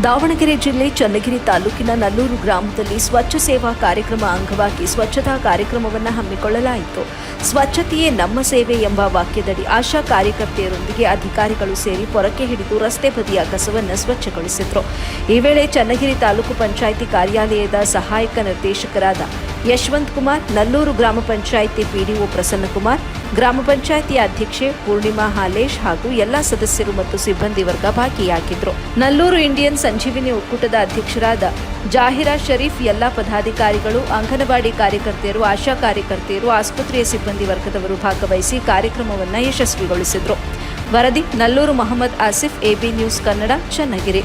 ದಾವಣಗೆರೆ ಜಿಲ್ಲೆ ಚನ್ನಗಿರಿ ತಾಲೂಕಿನ ನಲ್ಲೂರು ಗ್ರಾಮದಲ್ಲಿ ಸ್ವಚ್ಛ ಸೇವಾ ಕಾರ್ಯಕ್ರಮ ಅಂಗವಾಗಿ ಸ್ವಚ್ಛತಾ ಕಾರ್ಯಕ್ರಮವನ್ನು ಹಮ್ಮಿಕೊಳ್ಳಲಾಯಿತು. ಸ್ವಚ್ಛತೆಯೇ ನಮ್ಮ ಸೇವೆ ಎಂಬ ವಾಕ್ಯದಡಿ ಆಶಾ ಕಾರ್ಯಕರ್ತೆಯರೊಂದಿಗೆ ಅಧಿಕಾರಿಗಳು ಸೇರಿ ಪೊರಕೆ ಹಿಡಿದು ರಸ್ತೆ ಬದಿಯ ಕಸವನ್ನು ಸ್ವಚ್ಛಗೊಳಿಸಿದರು. ಈ ವೇಳೆ ಚನ್ನಗಿರಿ ತಾಲೂಕು ಪಂಚಾಯಿತಿ ಕಾರ್ಯಾಲಯದ ಸಹಾಯಕ ನಿರ್ದೇಶಕರಾದ ಯಶವಂತ್ ಕುಮಾರ್, ನಲ್ಲೂರು ಗ್ರಾಮ ಪಂಚಾಯಿತಿ ಪಿಡಿಒ ಪ್ರಸನ್ನಕುಮಾರ್, ಗ್ರಾಮ ಪಂಚಾಯಿತಿ ಅಧ್ಯಕ್ಷೆ ಪೂರ್ಣಿಮಾ ಹಾಲೇಶ್ ಹಾಗೂ ಎಲ್ಲಾ ಸದಸ್ಯರು ಮತ್ತು ಸಿಬ್ಬಂದಿ ವರ್ಗ ಭಾಗಿಯಾಗಿದ್ದರು. ನಲ್ಲೂರು ಇಂಡಿಯನ್ ಸಂಜೀವಿನಿ ಒಕ್ಕೂಟದ ಅಧ್ಯಕ್ಷರಾದ ಜಾಹಿರಾ ಶರೀಫ್, ಎಲ್ಲಾ ಪದಾಧಿಕಾರಿಗಳು, ಅಂಗನವಾಡಿ ಕಾರ್ಯಕರ್ತೆಯರು, ಆಶಾ ಕಾರ್ಯಕರ್ತೆಯರು, ಆಸ್ಪತ್ರೆಯ ಸಿಬ್ಬಂದಿ ವರ್ಗದವರು ಭಾಗವಹಿಸಿ ಕಾರ್ಯಕ್ರಮವನ್ನು ಯಶಸ್ವಿಗೊಳಿಸಿದರು. ವರದಿ ನಲ್ಲೂರು ಮೊಹಮ್ಮದ್ ಆಸಿಫ್, ಎಬಿ ನ್ಯೂಸ್ ಕನ್ನಡ, ಚನ್ನಗಿರಿ.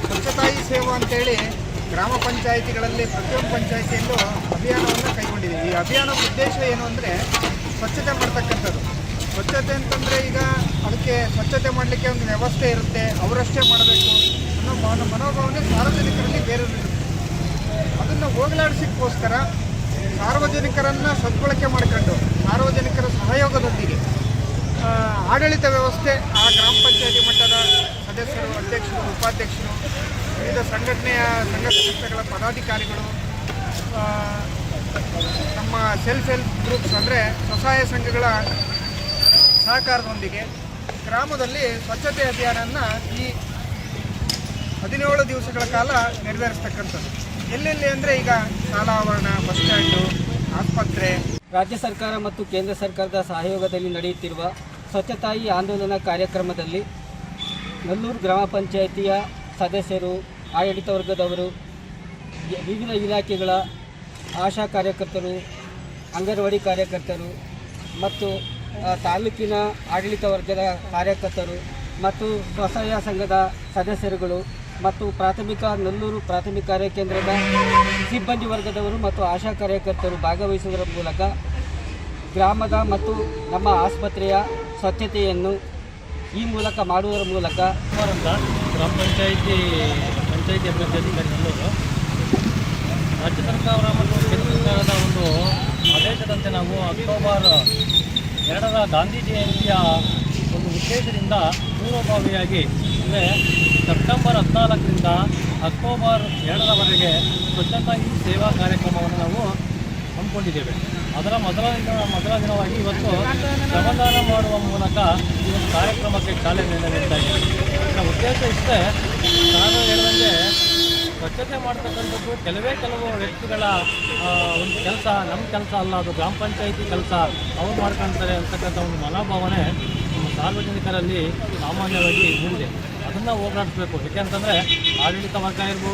ಸ್ವಚ್ಛತಾಯಿ ಸೇವಾ ಅಂತೇಳಿ ಗ್ರಾಮ ಪಂಚಾಯಿತಿಗಳಲ್ಲಿ ಪ್ರತಿಯೊಂದು ಪಂಚಾಯಿತಿಯಲ್ಲೂ ಅಭಿಯಾನವನ್ನು ಕೈಗೊಂಡಿದ್ದೀವಿ. ಈ ಅಭಿಯಾನದ ಉದ್ದೇಶ ಏನು ಅಂದರೆ ಸ್ವಚ್ಛತೆ ಮಾಡ್ತಕ್ಕಂಥದ್ದು. ಸ್ವಚ್ಛತೆ ಅಂತಂದರೆ ಈಗ ಅದಕ್ಕೆ ಸ್ವಚ್ಛತೆ ಮಾಡಲಿಕ್ಕೆ ಒಂದು ವ್ಯವಸ್ಥೆ ಇರುತ್ತೆ, ಅವರಷ್ಟೇ ಮಾಡಬೇಕು ಅನ್ನೋ ಮನೋಭಾವನೆ ಸಾರ್ವಜನಿಕರಲ್ಲಿ ಬೇರೆ ಇರುತ್ತೆ. ಅದನ್ನು ಹೋಗಲಾಡಿಸೋಕ್ಕೋಸ್ಕರ ಸಾರ್ವಜನಿಕರನ್ನು ಸದ್ಬಳಕೆ ಮಾಡಿಕೊಂಡು ಸಾರ್ವಜನಿಕರ ಸಹಯೋಗದೊಂದಿಗೆ ಆಡಳಿತ ವ್ಯವಸ್ಥೆ, ಆ ಗ್ರಾಮ ಪಂಚಾಯಿತಿ ಮಟ್ಟದ ಸದಸ್ಯರು, ಅಧ್ಯಕ್ಷರು, ಉಪಾಧ್ಯಕ್ಷರು, ವಿವಿಧ ಸಂಘಟನೆಯ ಸಂಘ ಸಂಸ್ಥೆಗಳ ಪದಾಧಿಕಾರಿಗಳು, ನಮ್ಮ ಸೆಲ್ಫ್ ಹೆಲ್ಪ್ ಗ್ರೂಪ್ಸ್ ಅಂದರೆ ಸ್ವಸಹಾಯ ಸಂಘಗಳ ಸಹಕಾರದೊಂದಿಗೆ ಗ್ರಾಮದಲ್ಲಿ ಸ್ವಚ್ಛತೆ ಅಭಿಯಾನವನ್ನು ಈ 17 ದಿವಸಗಳ ಕಾಲ ನೆರವೇರಿಸ್ತಕ್ಕಂಥದ್ದು. ಎಲ್ಲೆಲ್ಲಿ ಅಂದರೆ ಈಗ ಶಾಲಾ ಆವರಣ, ಬಸ್ ಸ್ಟ್ಯಾಂಡು, ಆಸ್ಪತ್ರೆ. ರಾಜ್ಯ ಸರ್ಕಾರ ಮತ್ತು ಕೇಂದ್ರ ಸರ್ಕಾರದ ಸಹಯೋಗದಲ್ಲಿ ನಡೆಯುತ್ತಿರುವ ಸ್ವಚ್ಛತಾಯಿ ಆಂದೋಲನ ಕಾರ್ಯಕ್ರಮದಲ್ಲಿ ನಲ್ಲೂರು ಗ್ರಾಮ ಪಂಚಾಯಿತಿಯ ಸದಸ್ಯರು, ಆಡಳಿತ ವರ್ಗದವರು, ವಿವಿಧ ಇಲಾಖೆಗಳ ಆಶಾ ಕಾರ್ಯಕರ್ತರು, ಅಂಗನವಾಡಿ ಕಾರ್ಯಕರ್ತರು ಮತ್ತು ತಾಲೂಕಿನ ಆಡಳಿತ ವರ್ಗದ ಕಾರ್ಯಕರ್ತರು ಮತ್ತು ಸ್ವಸಹಾಯ ಸಂಘದ ಸದಸ್ಯರುಗಳು ಮತ್ತು ನಲ್ಲೂರು ಪ್ರಾಥಮಿಕ ಕಾರ್ಯ ಕೇಂದ್ರದ ಸಿಬ್ಬಂದಿ ವರ್ಗದವರು ಮತ್ತು ಆಶಾ ಕಾರ್ಯಕರ್ತರು ಭಾಗವಹಿಸುವುದರ ಮೂಲಕ ಗ್ರಾಮದ ಮತ್ತು ನಮ್ಮ ಆಸ್ಪತ್ರೆಯ ಸ್ವಚ್ಛತೆಯನ್ನು ಈ ಮೂಲಕ ಮಾಡುವುದರ ಮೂಲಕ ಗ್ರಾಮ ಪಂಚಾಯಿತಿ ಅಭಿವೃದ್ಧಿ ಅಧಿಕಾರಿ ನಲ್ಲೂರು ರಾಜ್ಯ ಸರ್ಕಾರ ಮತ್ತು ಕೇಂದ್ರ ಸರ್ಕಾರದ ಒಂದು ಆದೇಶದಂತೆ ನಾವು ಅಕ್ಟೋಬರ್ 2ರ ಗಾಂಧಿ ಜಯಂತಿಯ ಒಂದು ಉದ್ದೇಶದಿಂದ ಪೂರ್ವಭಾವಿಯಾಗಿ ಅಂದರೆ ಸೆಪ್ಟೆಂಬರ್ 14ರಿಂದ ಅಕ್ಟೋಬರ್ 2ರವರೆಗೆ ಸ್ವಚ್ಛತಾ ಈ ಸೇವಾ ಕಾರ್ಯಕ್ರಮವನ್ನು ನಾವು ಹಮ್ಮಿಕೊಂಡಿದ್ದೇವೆ. ಅದರ ಮೊದಲ ದಿನವಾಗಿ ಇವತ್ತು ಶ್ರಮದಾನ ಮಾಡುವ ಮೂಲಕ ಈ ಒಂದು ಕಾರ್ಯಕ್ರಮಕ್ಕೆ ಚಾಲನೆ ನೀಡ್ತಾ ಇದ್ದೀವಿ. ಇದರ ಉದ್ದೇಶ ಇಷ್ಟೇ, ನಾನು ಹೇಳಿದಂಗೆ ಸ್ವಚ್ಛತೆ ಮಾಡ್ತಕ್ಕಂಥದ್ದು ಕೆಲವು ವ್ಯಕ್ತಿಗಳ ಒಂದು ಕೆಲಸ, ನಮ್ಮ ಕೆಲಸ ಅಲ್ಲ, ಅದು ಗ್ರಾಮ ಪಂಚಾಯಿತಿ ಕೆಲಸ, ಅವ್ರು ಮಾಡ್ಕೊಳ್ತಾರೆ ಅಂತಕ್ಕಂಥ ಒಂದು ಮನೋಭಾವನೆ ನಮ್ಮ ಸಾರ್ವಜನಿಕರಲ್ಲಿ ಸಾಮಾನ್ಯವಾಗಿ ಮೂಡಿದೆ. ಅದನ್ನು ಹೋಗಲಾಡಿಸ್ಬೇಕು. ಯಾಕೆಂತಂದರೆ ಆಡಳಿತ ವರ್ಗ ಇರ್ಬೋದು,